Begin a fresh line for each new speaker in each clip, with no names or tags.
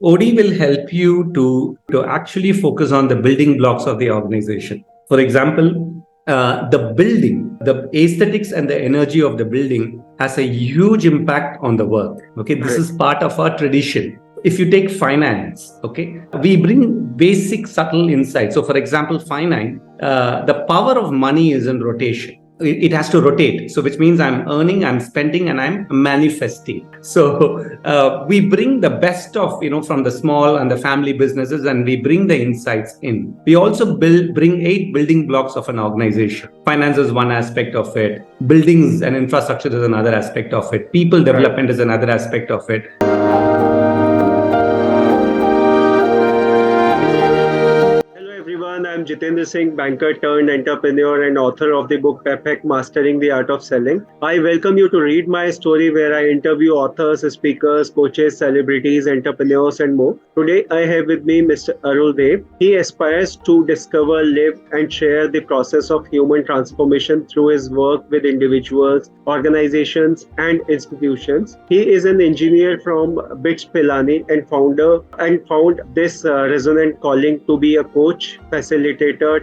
OD will help you to actually focus on the building blocks of the organization. For example, the building, the aesthetics and the energy of the building has a huge impact on the work. Okay, this
Right.
is part of our tradition. If you take finance, okay, we bring basic subtle insights. So, for example, finance, the power of money is in rotation. It has to rotate, so which means I'm earning, I'm spending, and I'm manifesting. So we bring the best of from the small and the family businesses, and we bring the insights in. We also bring 8 building blocks of an organization. Finance is one aspect of it, buildings and infrastructure is another aspect of it, people development is another aspect of it.
I'm Jitendra Singh, banker turned entrepreneur and author of the book Perfect Mastering the Art of Selling. I welcome you to read my story where I interview authors, speakers, coaches, celebrities, entrepreneurs, and more. Today, I have with me Mr. Arul. He aspires to discover, live, and share the process of human transformation through his work with individuals, organizations, and institutions. He is an engineer from BITS Pilani and found this resonant calling to be a coach, facilitator,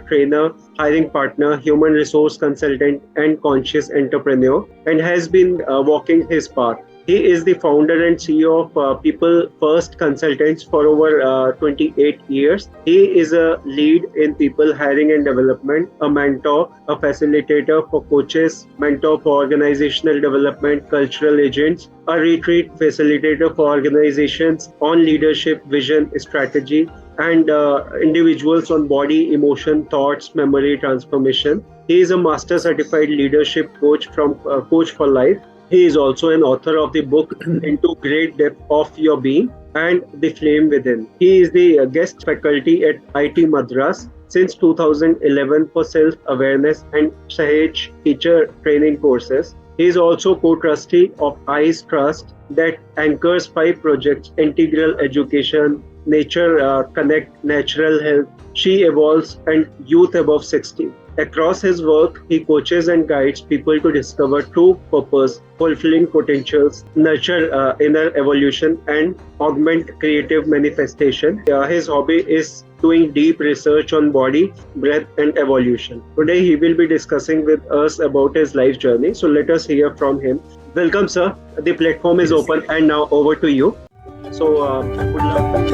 trainer, hiring partner, human resource consultant, and conscious entrepreneur, and has been walking his path. He is the founder and CEO of People First Consultants for over 28 years. He is a lead in people hiring and development, a mentor, a facilitator for coaches, mentor for organizational development, cultural agents, a retreat facilitator for organizations on leadership, vision, strategy, and individuals on body, emotion, thoughts, memory, transformation. He is a master certified leadership coach from Coach for Life. He is also an author of the book Into Great Depth of Your Being and The Flame Within. He is the guest faculty at IT Madras since 2011 for self-awareness and Sahaj teacher training courses. He is also co-trustee of ICE Trust that anchors 5 projects: Integral Education, Nature Connect, Natural Health, She Evolves, and Youth Above 60. Across his work, he coaches and guides people to discover true purpose, fulfilling potentials, nurture inner evolution, and augment creative manifestation. His hobby is doing deep research on body, breath, and evolution. Today, he will be discussing with us about his life journey. So let us hear from him. Welcome, sir. The platform is open, and now over to you. So, good luck.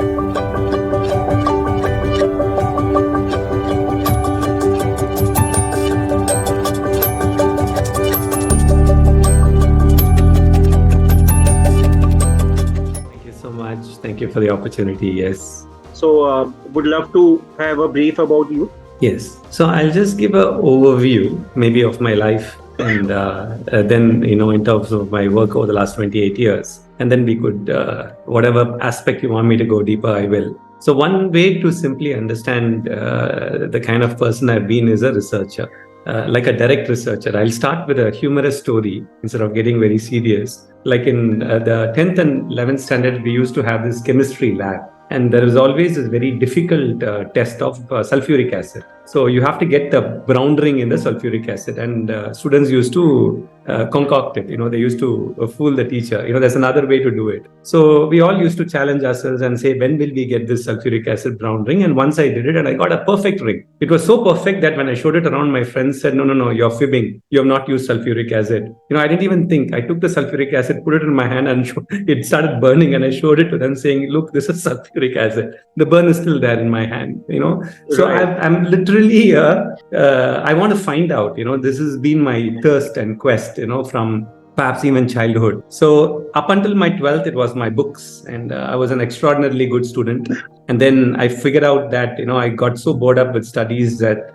Thank you for the opportunity. Yes.
So, would love to have a brief about you.
Yes. So I'll just give an overview, maybe of my life, and then in terms of my work over the last 28 years, and then we could whatever aspect you want me to go deeper, I will. So one way to simply understand the kind of person I've been is a researcher. Like a direct researcher. I'll start with a humorous story instead of getting very serious. Like in the 10th and 11th standard, we used to have this chemistry lab. And there is always this very difficult test of sulfuric acid. So you have to get the brown ring in the sulfuric acid. And students used to concoct it. They used to fool the teacher. There's another way to do it. So we all used to challenge ourselves and say, when will we get this sulfuric acid brown ring? And once I did it, and I got a perfect ring. It was so perfect that when I showed it around, my friends said, no, you're fibbing. You have not used sulfuric acid. I didn't even think. I took the sulfuric acid, put it in my hand, and it started burning. And I showed it to them saying, look, this is sulfuric acid. The burn is still there in my hand, So
Right.
I'm literally, I want to find out, this has been my thirst and quest, from perhaps even childhood. So up until my 12th, it was my books, and I was an extraordinarily good student. And then I figured out that, I got so bored up with studies that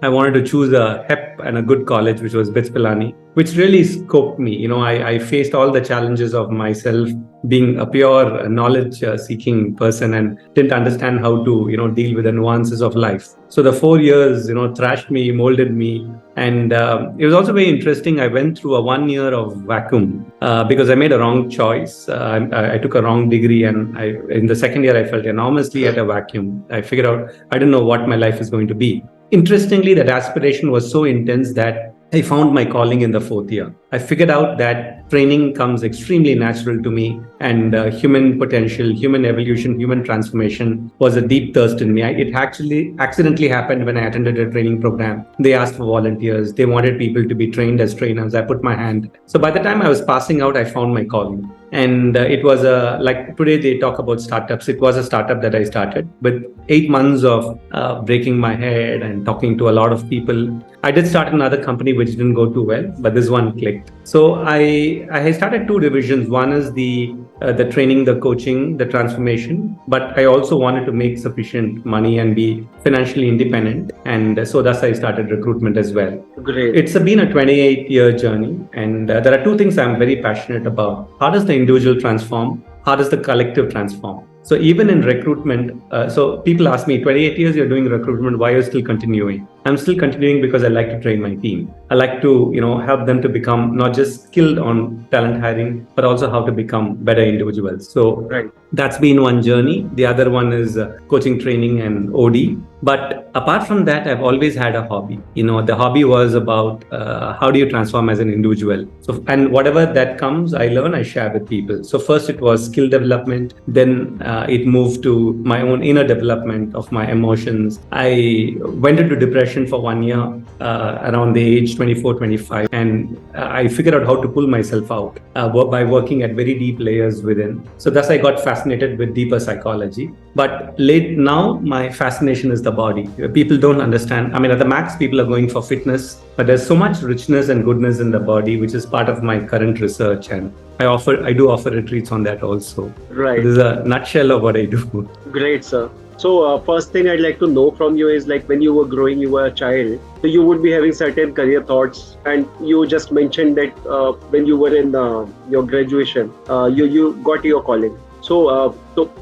I wanted to choose a HEP and a good college, which was BITS Pilani, which really scoped me. I faced all the challenges of myself being a pure knowledge-seeking person and didn't understand how to, deal with the nuances of life. So the 4 years, thrashed me, molded me. And it was also very interesting. I went through a 1 year of vacuum because I made a wrong choice. I took a wrong degree, and in the second year, I felt enormously at a vacuum. I figured out I didn't know what my life is going to be. Interestingly, that aspiration was so intense that I found my calling in the 4th year. I figured out that training comes extremely natural to me, and human potential, human evolution, human transformation was a deep thirst in me. It actually accidentally happened when I attended a training program. They asked for volunteers. They wanted people to be trained as trainers. I put my hand. So by the time I was passing out, I found my calling. And it was like today they talk about startups. It was a startup that I started with 8 months of breaking my head and talking to a lot of people. I did start another company which didn't go too well, but this one clicked. So I started two divisions. One is the training, the coaching, the transformation. But I also wanted to make sufficient money and be financially independent. And so thus I started recruitment as well.
Great.
It's been a 28-year journey. And there are two things I'm very passionate about. How does the individual transform? How does the collective transform? So even in recruitment, so people ask me, 28 years you're doing recruitment, why are you still continuing? I'm still continuing because I like to train my team. I like to, help them to become not just skilled on talent hiring, but also how to become better individuals. So that's been one journey. The other one is coaching, training, and OD. But apart from that, I've always had a hobby. The hobby was about how do you transform as an individual. So, and whatever that comes, I learn, I share with people. So first it was skill development. Then it moved to my own inner development of my emotions. I went into depression for 1 year around the age 24, 25. And I figured out how to pull myself out by working at very deep layers within. So thus I got fascinated with deeper psychology. But now my fascination is the body. People don't understand. I mean, at the max, people are going for fitness, but there's so much richness and goodness in the body, which is part of my current research. And I do offer retreats on that also.
Right.
This is a nutshell of what I do.
Great, sir. So first thing I'd like to know from you is, like, when you were growing, you were a child, so you would be having certain career thoughts, and you just mentioned that when you were in your graduation, you got your calling. So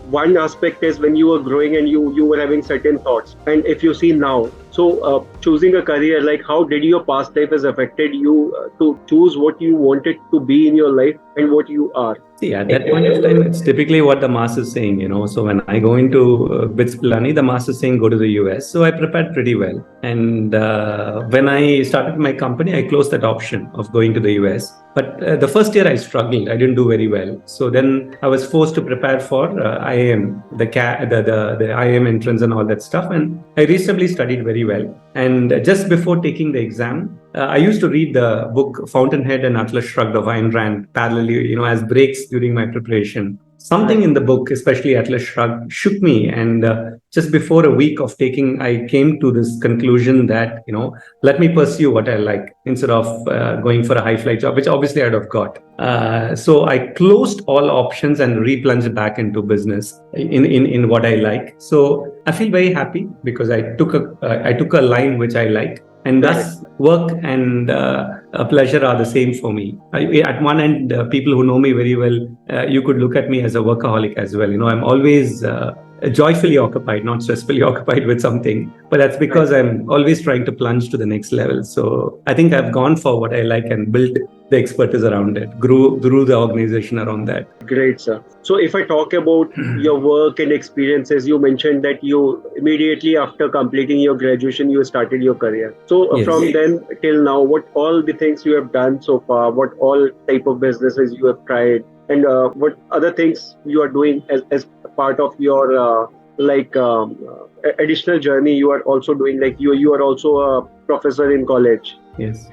one aspect is when you were growing and you were having certain thoughts, and if you see now, so choosing a career, like, how did your past life has affected you to choose what you wanted to be in your life and what you are?
See, at that point of time, it's typically what the mass is saying, So when I go into BITS PILANI, the mass is saying go to the US. So I prepared pretty well. And when I started my company, I closed that option of going to the US. But the first year I struggled. I didn't do very well. So then I was forced to prepare for IIM, the IIM entrance and all that stuff. And I reasonably studied very well. And just before taking the exam, I used to read the book Fountainhead and Atlas Shrugged of Ayn Rand parallelly, as breaks during my preparation. Something in the book, especially Atlas Shrugged, shook me. And just before a week of taking, I came to this conclusion that, let me pursue what I like instead of going for a high flight job, which obviously I'd have got. So I closed all options and replunged back into business in what I like. So I feel very happy because I took a line which I like. And thus, work and pleasure are the same for me. At one end, people who know me very well, you could look at me as a workaholic as well. I'm always joyfully occupied, not stressfully occupied with something. But that's because I'm always trying to plunge to the next level. So I think I've gone for what I like and built the expertise around it, grew the organization around that.
Great, sir. So if I talk about your work and experiences, you mentioned that you immediately after completing your graduation, you started your career. So from then till now, what all the things you have done so far, what all type of businesses you have tried, and what other things you are doing as part of your additional journey you are also doing, like you are also a professor in college.
Yes.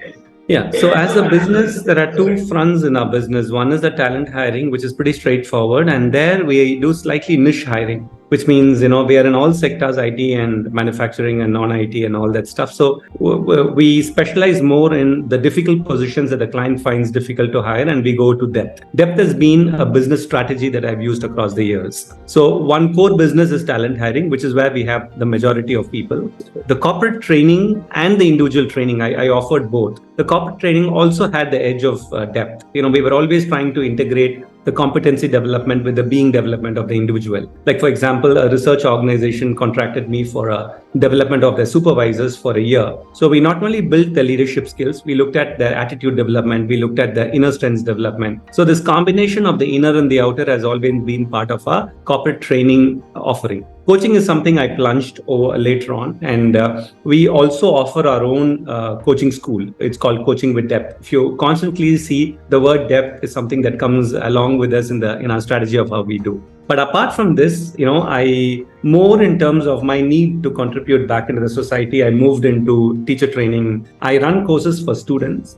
Yeah. So as a business, there are two fronts in our business. One is the talent hiring, which is pretty straightforward. And there we do slightly niche hiring, which means, we are in all sectors, IT and manufacturing and non-IT and all that stuff. So we specialize more in the difficult positions that the client finds difficult to hire, and we go to depth. Depth has been a business strategy that I've used across the years. So one core business is talent hiring, which is where we have the majority of people. The corporate training and the individual training, I offered both. The corporate training also had the edge of depth. We were always trying to integrate the competency development with the being development of the individual. Like, for example, a research organization contracted me for a development of their supervisors for a year. So we not only built the leadership skills, we looked at their attitude development, we looked at their inner strengths development. So this combination of the inner and the outer has always been part of our corporate training offering. coaching is something I plunged over later on, and we also offer our own coaching school. It's called Coaching with Depth. If you constantly see, the word depth is something that comes along with us in our strategy of how we do. But apart from this, I more in terms of my need to contribute back into the society, I moved into teacher training. I run courses for students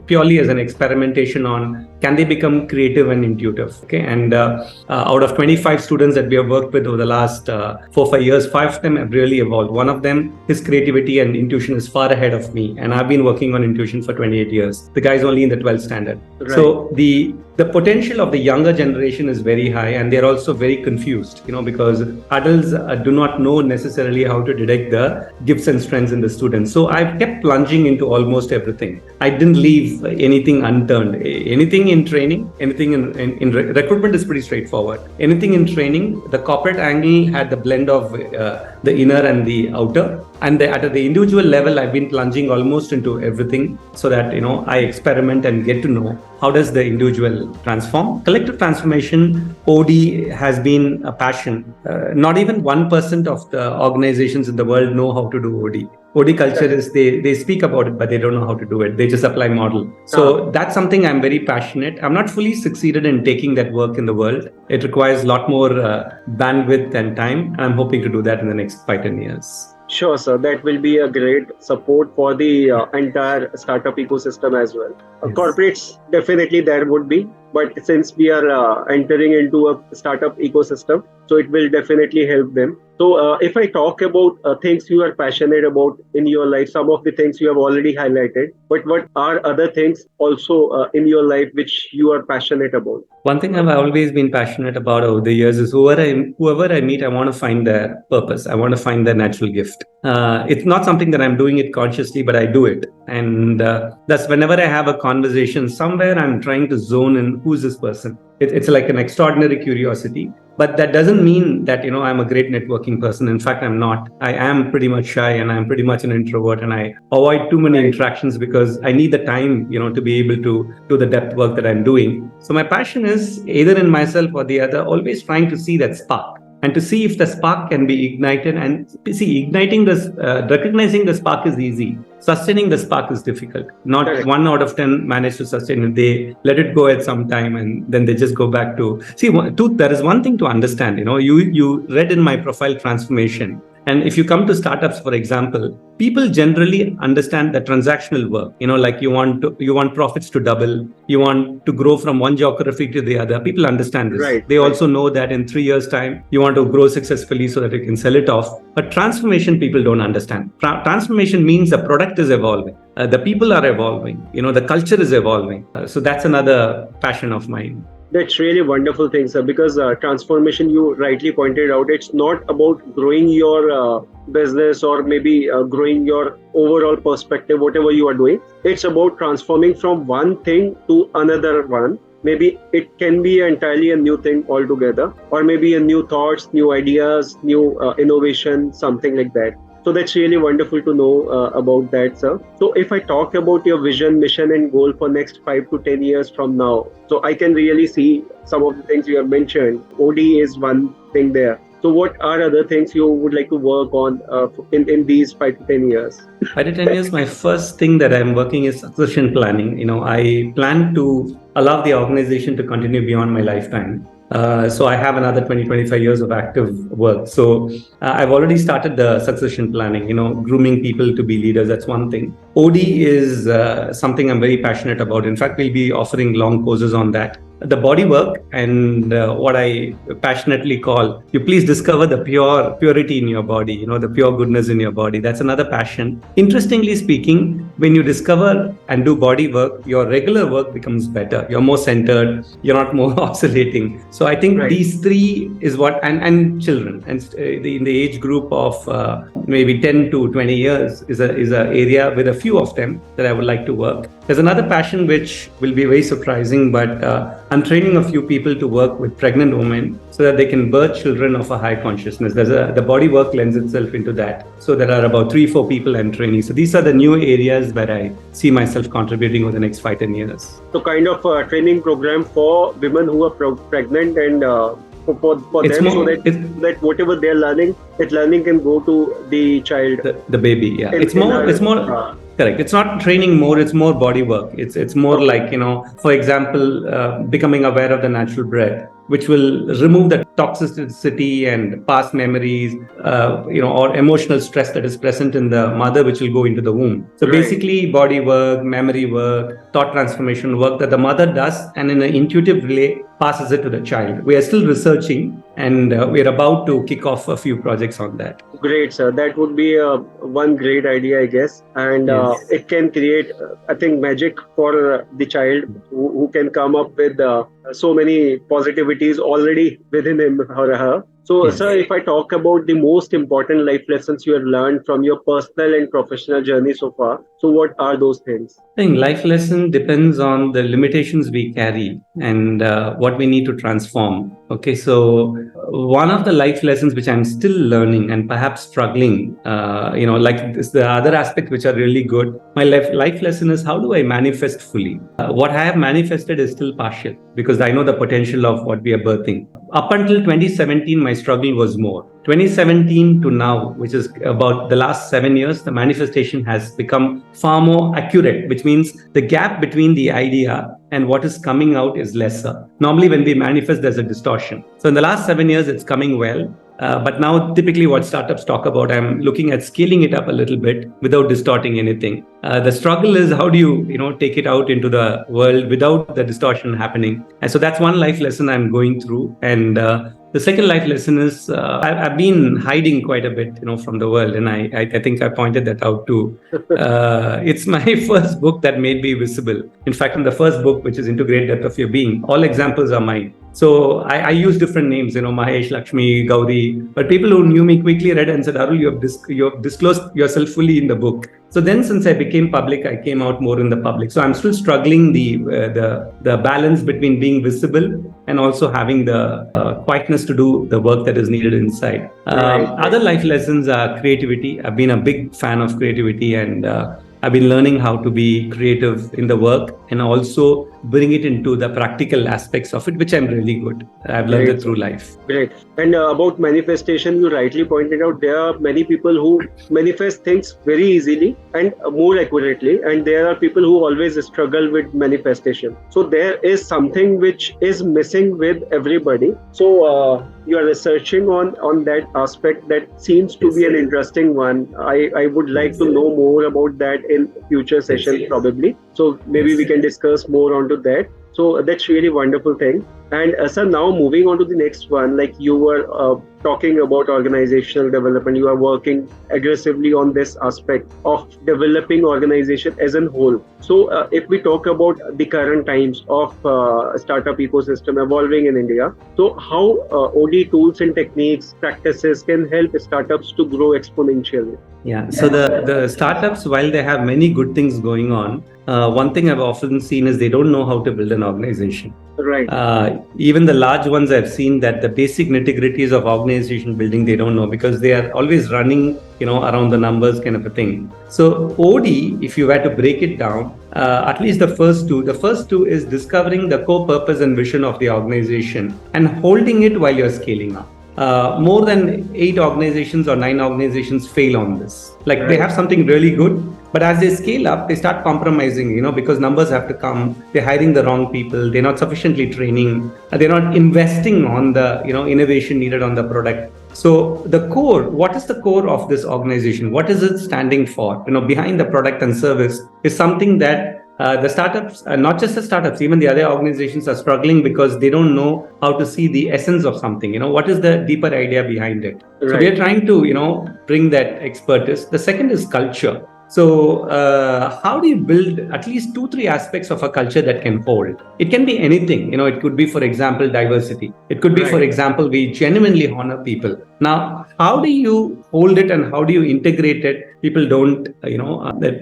purely as an experimentation on can they become creative and intuitive. Okay, and out of 25 students that we have worked with over the last 4-5 years, 5 of them have really evolved. One of them, his creativity and intuition is far ahead of me, and I've been working on intuition for 28 years. The guy's only in the 12th standard. Right. So the potential of the younger generation is very high, and they're also very confused, because adults do not know necessarily how to detect the gifts and strengths in the students. So I've kept plunging into almost everything. I didn't leave anything unturned. Anything in training, anything in recruitment is pretty straightforward. Anything in training, the corporate angle had the blend of the inner and the outer. And at the individual level, I've been plunging almost into everything so that, I experiment and get to know how does the individual transform. Collective transformation, OD, has been a passion. Not even 1% of the organizations in the world know how to do OD. OD culture is they speak about it, but they don't know how to do it. They just apply model. So that's something I'm very passionate. I'm not fully succeeded in taking that work in the world. It requires a lot more bandwidth and time. And I'm hoping to do that in the next 5-10 years.
Sure, sir. That will be a great support for the entire startup ecosystem as well. Yes. Corporates, definitely there would be. But since we are entering into a startup ecosystem, so it will definitely help them. So if I talk about things you are passionate about in your life, some of the things you have already highlighted, but what are other things also in your life which you are passionate about?
One thing I've always been passionate about over the years is whoever I meet, I want to find their purpose. I want to find their natural gift. It's not something that I'm doing it consciously, but I do it. And that's whenever I have a conversation, somewhere I'm trying to zone in who's this person. It's like an extraordinary curiosity. But that doesn't mean that, I'm a great networking person. In fact, I'm not. I am pretty much shy and I'm pretty much an introvert, and I avoid too many interactions because I need the time, to be able to do the depth work that I'm doing. So my passion is either in myself or the other, always trying to see that spark and to see if the spark can be ignited. And see, igniting this, recognizing the spark is easy. Sustaining the spark is difficult. Not 1 out of 10 manage to sustain it. They let it go at some time and then they just go back to... See, there is one thing to understand. You read in my profile transformation. And if you come to startups, for example, people generally understand the transactional work. Like you want profits to double, you want to grow from one geography to the other. People understand this. Right. They also know that in 3 years' time, you want to grow successfully so that you can sell it off. But transformation, people don't understand. Transformation means the product is evolving. The people are evolving. The culture is evolving. So that's another passion of mine.
That's really wonderful thing, sir, because transformation, you rightly pointed out, it's not about growing your business or maybe growing your overall perspective, whatever you are doing. It's about transforming from one thing to another one. Maybe it can be entirely a new thing altogether, or maybe a new thoughts, new ideas, new innovation, something like that. So that's really wonderful to know about that, sir. So if I talk about your vision, mission and goal for next 5 to 10 years from now, so I can really see some of the things you have mentioned. OD is one thing there. So what are other things you would like to work on in these 5 to 10 years?
5 to 10 years, my first thing that I'm working is succession planning. I plan to allow the organization to continue beyond my lifetime. So I have another 20-25 years of active work. So I've already started the succession planning, grooming people to be leaders. That's one thing. OD is something I'm very passionate about. In fact, we'll be offering long courses on that. The body work and what I passionately call, you please discover the purity in your body, the pure goodness in your body. That's another passion. Interestingly speaking, when you discover and do body work, your regular work becomes better. You're more centered. You're not more oscillating. So I think these three is what, and children, and in the age group of maybe 10 to 20 years is a area with a few of them that I would like to work. There's another passion which will be very surprising, but I'm training a few people to work with pregnant women so that they can birth children of a high consciousness. The body work lends itself into that. So there are about 3-4 people I'm training. So these are the new areas where I see myself contributing over the next 5-10 years.
So kind of a training program for women who are pregnant and for
It's
them, so
more,
that whatever they're learning, that learning can go to the child
the baby. Yeah,
in our.
it's more correct. It's not training more, it's more body work. It's more
Okay.
like, for example, becoming aware of the natural breath, which will remove the toxicity and past memories, or emotional stress that is present in the mother, which will go into the womb. So
Right.
basically, body work, memory work, thought transformation work that the mother does, and in an intuitive way passes it to the child. We are still researching, and we are about to kick off a few projects on that.
Great, sir. That would be one great idea, I guess, and
Yes.
it can create, I think, magic for the child who can come up with so many positivities already within him or her. So,
Yes.
sir, if I talk about the most important life lessons you have learned from your personal and professional journey so far, so what are those things?
I think life lesson depends on the limitations we carry and what we need to transform. Okay, so one of the life lessons which I'm still learning and perhaps struggling, like this, the other aspects which are really good. My life lesson is, how do I manifest fully? What I have manifested is still partial because I know the potential of what we are birthing. Up until 2017, my struggle was more. 2017 to now, which is about the last 7 years, the manifestation has become far more accurate, which means the gap between the idea and what is coming out is lesser. Normally, when we manifest, there's a distortion. So in the last 7 years, it's coming well. But now, typically, what startups talk about, I'm looking at scaling it up a little bit without distorting anything. The struggle is, how do you, take it out into the world without the distortion happening? And so that's one life lesson I'm going through. And the second life lesson is, I've been hiding quite a bit, from the world, and I think I pointed that out too. It's my first book that made me visible. In fact, in the first book, which is Into Great Depth of Your Being, all examples are mine. So I use different names, Mahesh, Lakshmi, Gauri, but people who knew me quickly read and said, Arul, you have disclosed yourself fully in the book. So then, since I became public, I came out more in the public. So I'm still struggling the balance between being visible and also having the quietness to do the work that is needed inside.
Right.
Other life lessons are creativity. I've been a big fan of creativity, and I've been learning how to be creative in the work and also bring it into the practical aspects of it, which I'm really good. I've learned
Great,
it
sir.
through life.
Great. And about manifestation, you rightly pointed out there are many people who manifest things very easily and more accurately, and there are people who always struggle with manifestation. So there is something which is missing with everybody. So you are researching on that aspect. That seems to be an interesting one. I would like to know more about that in future sessions probably. So maybe we can discuss more onto that. So that's really wonderful thing. And sir, now moving on to the next one, like you were talking about organizational development, you are working aggressively on this aspect of developing organization as a whole. So if we talk about the current times of startup ecosystem evolving in India, so how OD tools and techniques, practices can help startups to grow exponentially?
Yeah. So the startups, while they have many good things going on, one thing I've often seen is they don't know how to build an organization.
Right.
Even the large ones, I've seen that the basic nitty-gritties of organization building, they don't know because they are always running, around the numbers kind of a thing. So OD, if you were to break it down, at least the first two is discovering the core purpose and vision of the organization and holding it while you're scaling up. More than 8 organizations or 9 organizations fail on this. Like they have something really good, but as they scale up, they start compromising, because numbers have to come. They're hiring the wrong people. They're not sufficiently training. They're not investing on the, innovation needed on the product. So the core, what is the core of this organization? What is it standing for? Behind the product and service is something that the startups, not just the startups, even the other organizations are struggling because they don't know how to see the essence of something. What is the deeper idea behind it? So we are trying to, bring that expertise. The second is culture. So how do you build at least 2-3 aspects of a culture that can hold? It can be anything. It could be, for example, diversity. It could be, for example, we genuinely honor people. Now, how do you hold it and how do you integrate it? People don't,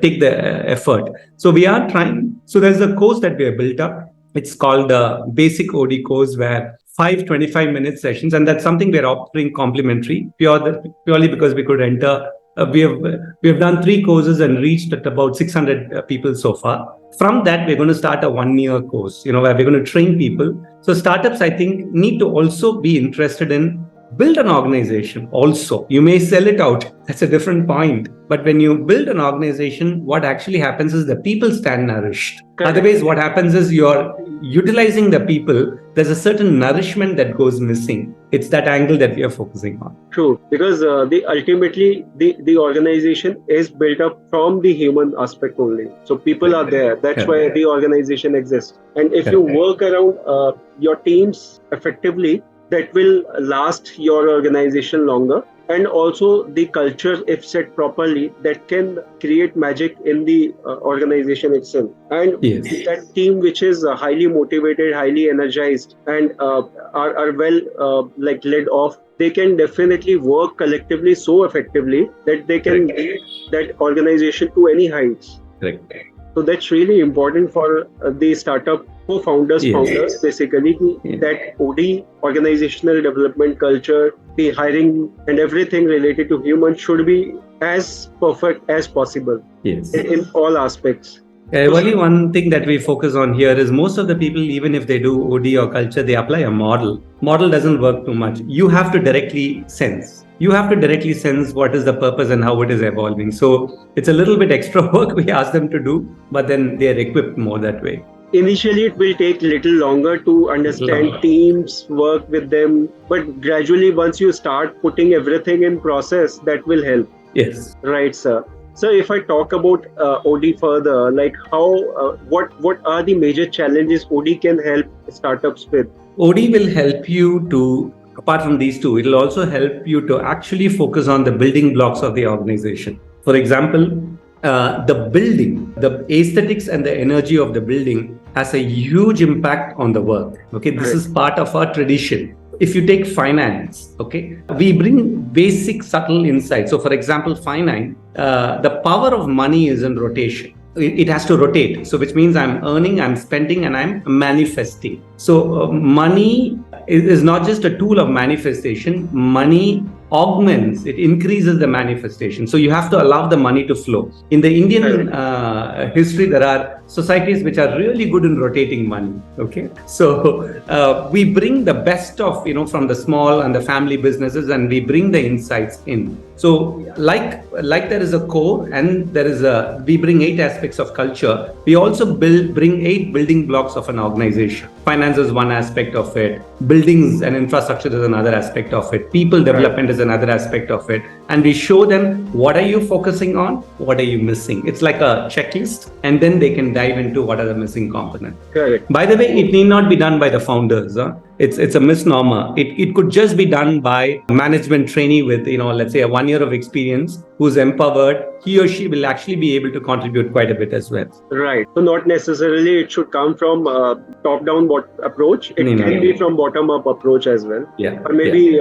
take the effort. So we are trying. So there's a course that we have built up. It's called the Basic OD course, where 5 25-minute sessions, and that's something we're offering complimentary, purely because we could enter. We have done 3 courses and reached at about 600 people so far. from that, we're going to start a 1-year course, where we're going to train people. So startups, I think, need to also be interested in build an organization also. You may sell it out. That's a different point. But when you build an organization, what actually happens is the people stand nourished.
Correct.
Otherwise, what happens is you're utilizing the people. There's a certain nourishment that goes missing. It's that angle that we are focusing on.
True, because the organization is built up from the human aspect only. So people are there. That's why the organization exists. And if you work around your teams effectively, that will last your organization longer. And also the culture, if set properly, that can create magic in the organization itself. And that team which is highly motivated, highly energized, and are well led off, they can definitely work collectively so effectively that they can lead that organization to any heights.
Correct.
So that's really important for the startup founders basically, that OD, organizational development culture, the hiring and everything related to humans should be as perfect as possible in all aspects.
Only one thing that we focus on here is most of the people, even if they do OD or culture, they apply a model. Model doesn't work too much. You have to directly sense. What is the purpose and how it is evolving. So it's a little bit extra work we ask them to do, but then they are equipped more that way.
Initially, it will take little longer to understand teams, work with them, but gradually, once you start putting everything in process, that will help.
Yes.
Right, sir. So if I talk about OD further, like what are the major challenges OD can help startups with?
OD will help you to, apart from these two, it will also help you to actually focus on the building blocks of the organization. For example, the building, the aesthetics and the energy of the building has a huge impact on the work. Okay, this is part of our tradition. If you take finance, we bring basic subtle insights. So for example, finance, the power of money is in rotation. It has to rotate. So which means I'm earning, I'm spending, and I'm manifesting. So money is not just a tool of manifestation. Money augments, it increases the manifestation. So you have to allow the money to flow. In the Indian history, there are societies which are really good in rotating money. Okay, so we bring the best of from the small and the family businesses, and we bring the insights in. So like there is a core, and we bring 8 aspects of culture. We also bring 8 building blocks of an organization. Finance is one aspect of it. Buildings and infrastructure is another aspect of it. People development is another aspect of it. And we show them, what are you focusing on? What are you missing? It's like a checklist, and then they can dive into what are the missing components.
Correct.
By the way, it need not be done by the founders. It's a misnomer. It could just be done by a management trainee with, let's say a 1 year of experience who's empowered. He or she will actually be able to contribute quite a bit as well.
Right. So not necessarily it should come from top-down approach. It can be from bottom-up approach as well.
Yeah.
Or maybe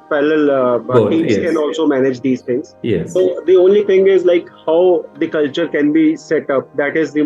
parallel teams can also manage these things.
Yes.
So the only thing is like how the culture can be set up. That is the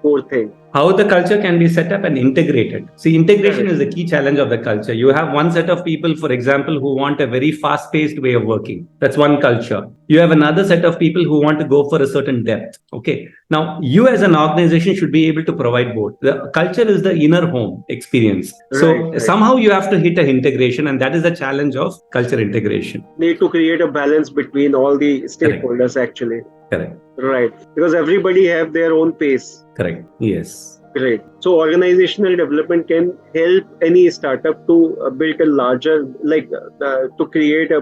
core thing.
How the culture can be set up and integrated. See, integration is the key challenge of the culture. You have one set of people, for example, who want a very fast-paced way of working. That's one culture. You have another set of people who want to go for a certain depth. Okay. Now, you as an organization should be able to provide both. The culture is the inner home experience. So somehow you have to hit an integration, and that is the challenge of culture integration.
Need to create a balance between all the stakeholders actually.
Correct.
Right. Because everybody have their own pace.
Correct. Yes.
Great. So organizational development can help any startup to build a larger, to create a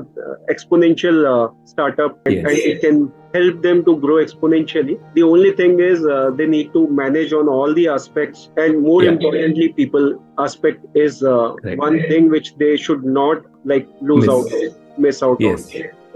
exponential startup, and it can help them to grow exponentially. The only thing is they need to manage on all the aspects, and more importantly, people aspect is one thing which they should not miss out on.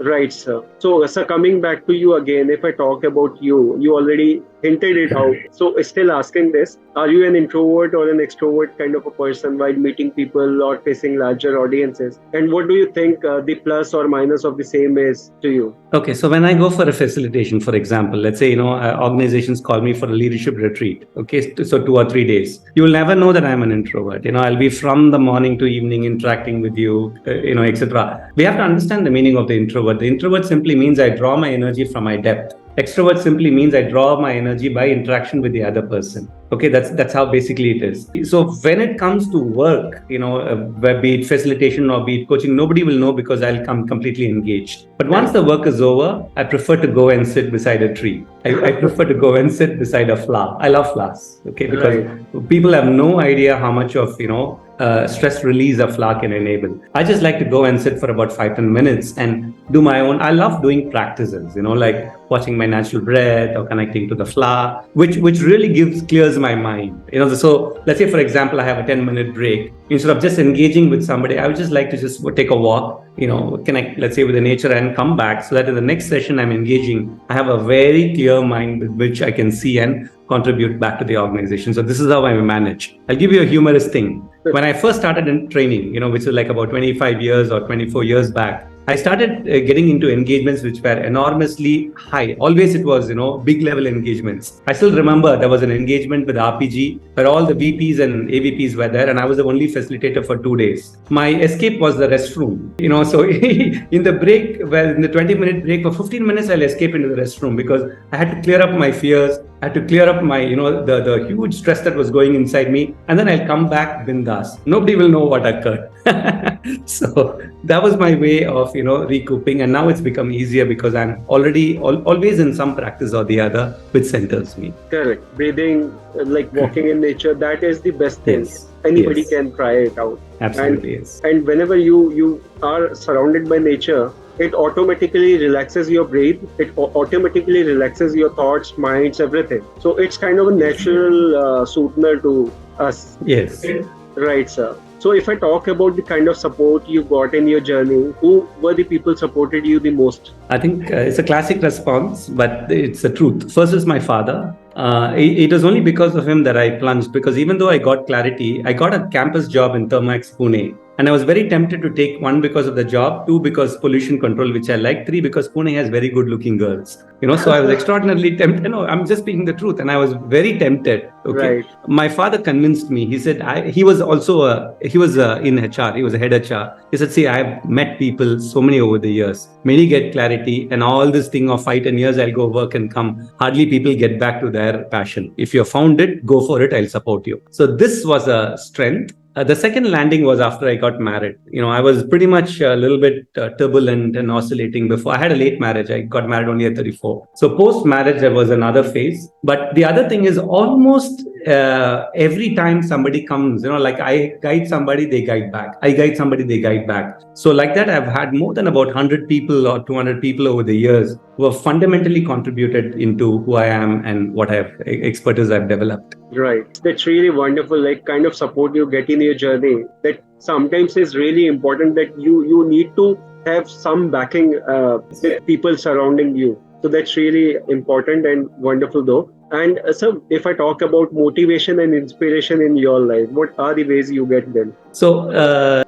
Right, sir. So, sir, coming back to you again, if I talk about you already hinted it out. So, still asking this, are you an introvert or an extrovert kind of a person while meeting people or facing larger audiences? And what do you think the plus or minus of the same is to you?
Okay, so when I go for a facilitation, for example, let's say, organizations call me for a leadership retreat. Okay, so 2 or 3 days. You will never know that I'm an introvert. I'll be from the morning to evening interacting with you, etc. We have to understand the meaning of the introvert. The introvert simply means I draw my energy from my depth. Extrovert simply means I draw my energy by interaction with the other person. Okay, that's how basically it is. So when it comes to work, be it facilitation or be it coaching, nobody will know because I'll come completely engaged. But once the work is over, I prefer to go and sit beside a tree. I prefer to go and sit beside a flower. I love flowers. Okay, because people have no idea how much of stress release a flower can enable. I just like to go and sit for about 5-10 minutes and do my own. I love doing practices, like watching my natural breath or connecting to the flower, which really clears my mind. So let's say, for example, I have a 10-minute break. Instead of just engaging with somebody, I would just like to just take a walk, connect, let's say, with the nature and come back, so that in the next session I'm engaging, I have a very clear mind with which I can see and contribute back to the organization. So this is how I manage. I'll give you a humorous thing. When I first started in training, which is like about 25 years or 24 years back, I started getting into engagements which were enormously high. Always it was, big level engagements. I still remember there was an engagement with RPG where all the VPs and AVPs were there, and I was the only facilitator for 2 days. My escape was the restroom. So in the break, in the 20-minute break, for 15 minutes, I'll escape into the restroom because I had to clear up my fears. I had to clear up my, the huge stress that was going inside me. And then I'll come back bindas. Nobody will know what occurred. So that was my way of, recouping. And now it's become easier because I'm always in some practice or the other which centers me.
Correct. Breathing, like walking in nature, that is the best thing.
Yes.
Anybody can try it out.
Absolutely, yes.
And whenever you are surrounded by nature, it automatically relaxes your brain. It automatically relaxes your thoughts, minds, everything. So it's kind of a natural soothner to us.
Yes.
Right, sir. So if I talk about the kind of support you got in your journey, who were the people supported you the most?
I think it's a classic response, but it's the truth. First is my father. It was only because of him that I plunged, because even though I got clarity, I got a campus job in Thermax, Pune. And I was very tempted to take, 1, because of the job, 2, because pollution control, which I like, 3, because Pune has very good looking girls. So I was extraordinarily tempted. No, I'm just speaking the truth. And I was very tempted. Okay.
Right.
My father convinced me. He said, he was also, in HR. He was a head HR. He said, see, I've met people, so many over the years. Many get clarity, and all this thing of 5-10 years, I'll go work and come. Hardly people get back to their passion. If you have found it, go for it. I'll support you. So this was a strength. The second landing was after I got married. I was pretty much a little bit turbulent and oscillating before. I had a late marriage. I got married only at 34. So post-marriage, there was another phase. But the other thing is almost every time somebody comes, like I guide somebody, they guide back. I guide somebody, they guide back. So like that, I've had more than about 100 people or 200 people over the years who have fundamentally contributed into who I am and what expertise I've developed.
Right. That's really wonderful, like kind of support you get in your journey. That sometimes is really important, that you need to have some backing with people surrounding you. So that's really important and wonderful though. And so if I talk about motivation and inspiration in your life, what are the ways you get them?
So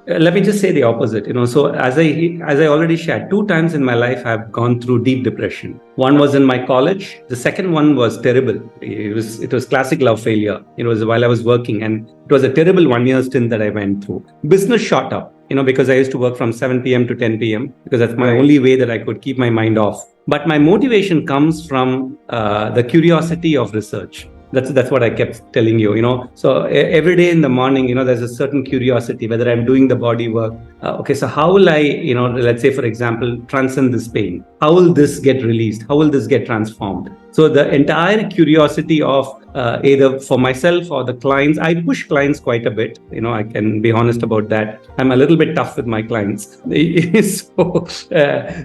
let me just say the opposite. So as I already shared, 2 times in my life I've gone through deep depression. One was in my college. The second one was terrible. It was classic love failure. It was while I was working, and it was a terrible 1-year stint that I went through. Business shot up, because I used to work from 7 p.m. to 10 p.m. because that's my only way that I could keep my mind off. But my motivation comes from the curiosity of research. That's what I kept telling you, So every day in the morning, there's a certain curiosity, whether I'm doing the body work. Okay, so how will I, let's say, for example, transcend this pain? How will this get released? How will this get transformed? So the entire curiosity of either for myself or the clients, I push clients quite a bit. I can be honest about that. I'm a little bit tough with my clients.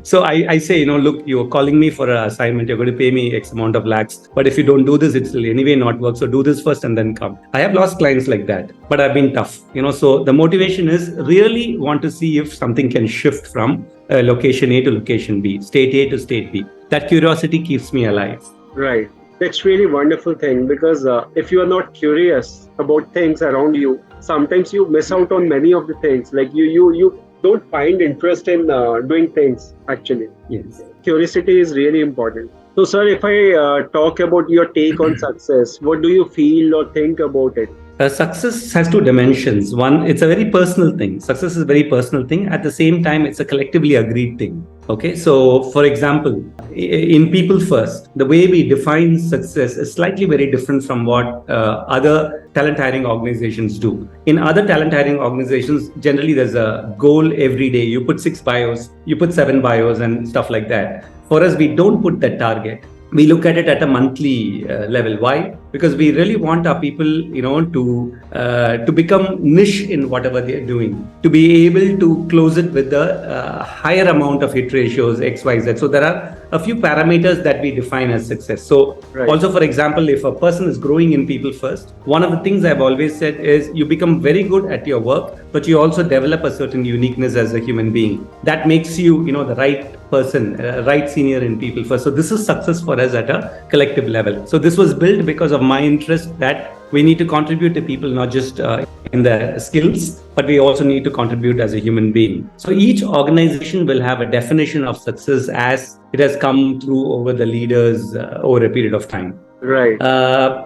So I say, look, you're calling me for an assignment. You're going to pay me X amount of lakhs. But if you don't do this, it will anyway not work. So do this first and then come. I have lost clients like that, but I've been tough. So the motivation is really want to see if something can shift from location A to location B, state A to state B. That curiosity keeps me alive.
Right. That's really wonderful thing, because if you are not curious about things around you, sometimes you miss out on many of the things. Like you don't find interest in doing things actually.
Yes.
Curiosity is really important. So, sir, if I talk about your take on success, what do you feel or think about it?
Success has two dimensions. One, it's a very personal thing. Success is a very personal thing. At the same time, it's a collectively agreed thing. Okay. So, for example, in People First, the way we define success is slightly very different from what other talent hiring organizations do. In other talent hiring organizations, generally there's a goal every day. You put 6 bios, you put 7 bios, and stuff like that. For us, we don't put that target. We look at it at a monthly level. Why? Because we really want our people, to become niche in whatever they are doing, to be able to close it with a higher amount of hit ratios, X, Y, Z. So there are a few parameters that we define as success. So
Right.
also, for example, if a person is growing in People First, one of the things I've always said is you become very good at your work, but you also develop a certain uniqueness as a human being. That makes you, the right person, right senior in People First. So this is success for us at a collective level. So this was built because of my interest that we need to contribute to people, not just in their skills, but we also need to contribute as a human being. So each organization will have a definition of success as it has come through over the leaders over a period of time.
Right.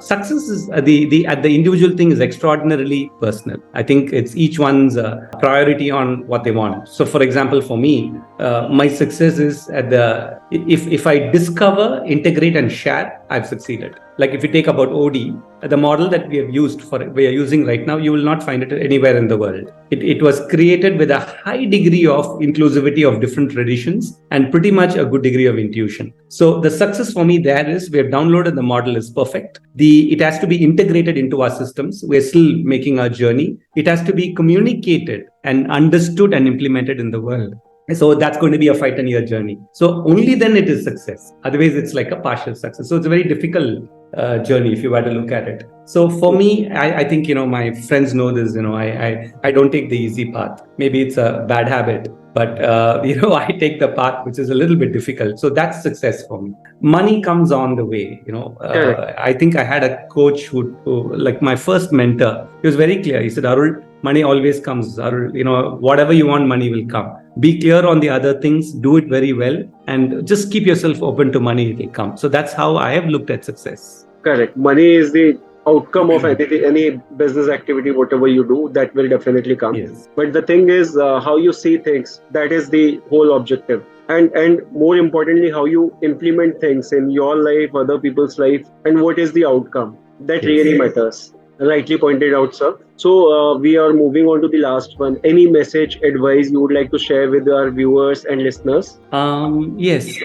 Success is the at the individual thing is extraordinarily personal. I think it's each one's priority on what they want. So, for example, for me, my success is at the if I discover, integrate, and share, I've succeeded. Like if you take about OD, the model that we are using right now, you will not find it anywhere in the world. It was created with a high degree of inclusivity of different traditions and pretty much a good degree of intuition. So the success for me there is we have downloaded the model is perfect. It has to be integrated into our systems. We're still making our journey. It has to be communicated and understood and implemented in the world. So that's going to be a 5-10 year journey. So only then it is success. Otherwise, it's like a partial success. So it's a very difficult journey if you were to look at it. So for me, I think, my friends know this, I don't take the easy path. Maybe it's a bad habit, but, I take the path which is a little bit difficult. So that's success for me. Money comes on the way, I think I had a coach who, like my first mentor, he was very clear. He said, Arul, money always comes. Arul, whatever you want, money will come. Be clear on the other things, do it very well, and just keep yourself open to money, it will come. So that's how I have looked at success.
Correct. Money is the outcome of any business activity, whatever you do, that will definitely come.
Yes.
But the thing is, how you see things, that is the whole objective. And more importantly, how you implement things in your life, other people's life, and what is the outcome. That really matters. Rightly pointed out, sir. So we are moving on to the last one. Any message, advice you would like to share with our viewers and listeners?
Yes.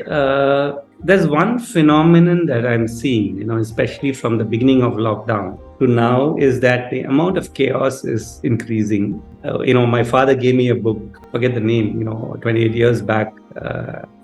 There's one phenomenon that I'm seeing, especially from the beginning of lockdown to now, is that the amount of chaos is increasing. My father gave me a book, forget the name, 28 years back,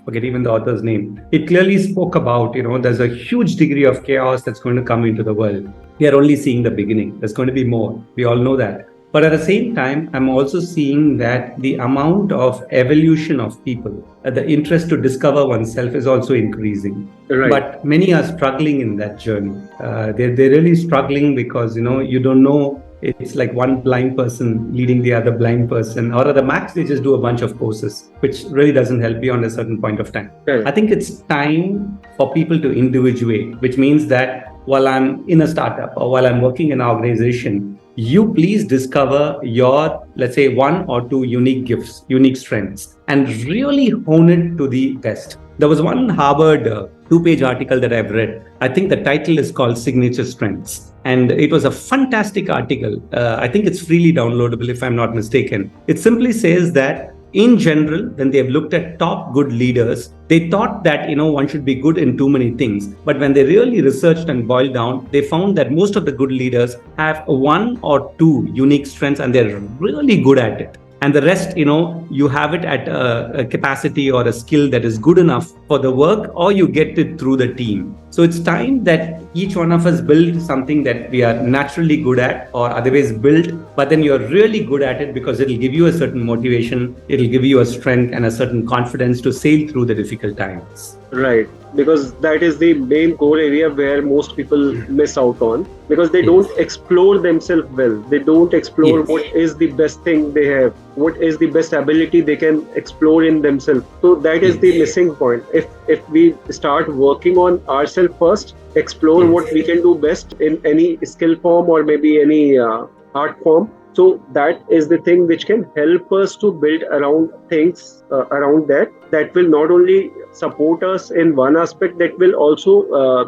forget even the author's name. It clearly spoke about, there's a huge degree of chaos that's going to come into the world. We are only seeing the beginning. There's going to be more. We all know that. But at the same time, I'm also seeing that the amount of evolution of people, the interest to discover oneself is also increasing.
Right.
But many are struggling in that journey. They're really struggling because, you don't know. It's like one blind person leading the other blind person, or at the max, they just do a bunch of courses, which really doesn't help beyond a certain point of time.
Correct.
I think it's time for people to individuate, which means that while I'm in a startup or while I'm working in an organization, you please discover your, let's say, 1 or 2 unique gifts, unique strengths, and really hone it to the best. There was one Harvard 2-page article that I've read. I think the title is called Signature Strengths. And it was a fantastic article. I think it's freely downloadable if I'm not mistaken. It simply says that in general, when they have looked at top good leaders, they thought that, one should be good in too many things. But when they really researched and boiled down, they found that most of the good leaders have 1 or 2 unique strengths and they're really good at it. And the rest, you have it at a capacity or a skill that is good enough for the work, or you get it through the team. So it's time that each one of us build something that we are naturally good at or otherwise built, but then you're really good at it because it'll give you a certain motivation, it'll give you a strength and a certain confidence to sail through the difficult times.
Right. Because that is the main core area where most people miss out on, because they don't explore themselves well. They don't explore what is the best thing they have, what is the best ability they can explore in themselves. So that is the missing point. If we start working on ourselves ourselves first, explore
Yes.
what we can do best in any skill form or maybe any art form. So that is the thing which can help us to build around things around that will not only support us in one aspect, that will also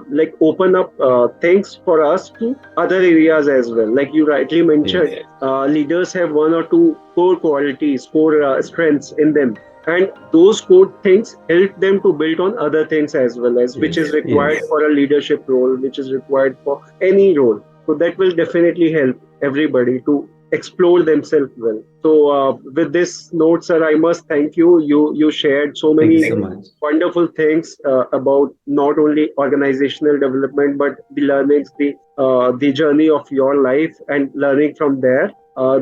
like open up things for us to other areas as well. Like you rightly mentioned,
Yes.
leaders have one or two core qualities, core strengths in them, and those core things help them to build on other things as well, as which
Yes.
is required
Yes.
for a leadership role, which is required for any role. So that will definitely help everybody to explore themselves well. So with this note, sir, I must thank you. You shared so
Thank you
many
so much.
wonderful things about not only organizational development but the learnings, the journey of your life and learning from there.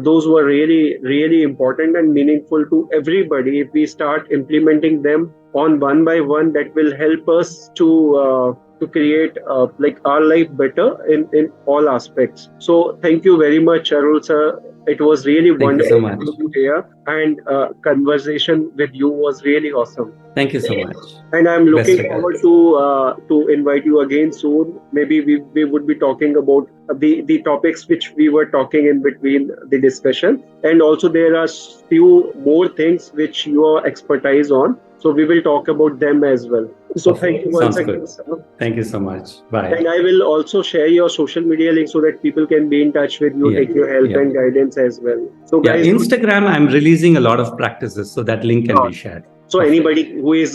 Those were really important and meaningful to everybody. If we start implementing them on one by one, that will help us to create like our life better in all aspects. So thank you very much, Arul sir. It was really
Thank you so
wonderful
much.
to be here, and conversation with you was really awesome.
Thank you so much.
And I'm
Best
looking forward
regards.
to invite you again soon. Maybe we would be talking about the topics which we were talking in between the discussion, and also there are few more things which you are expertise on. So we will talk about them as well. So thank
Perfect.
you once
Sounds
again,
good.
sir.
Thank you so much.
And
Bye.
I will also share your social media link so that people can be in touch with you,
Yeah.
take your help
Yeah.
and guidance as well. So
Yeah.
guys,
Instagram, I'm releasing a lot of practices, so that link can be shared.
so
Perfect.
anybody who is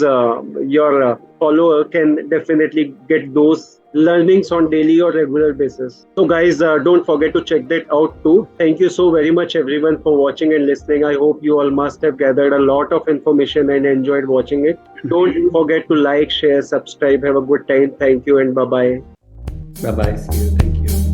your follower can definitely get those learnings on daily or regular basis. So guys, don't forget to check that out too. Thank you so very much everyone for watching and listening. I hope you all must have gathered a lot of information and enjoyed watching it. Don't forget to like, share, subscribe. Have a good time. Thank you and bye bye.
Bye bye. See you. Thank you.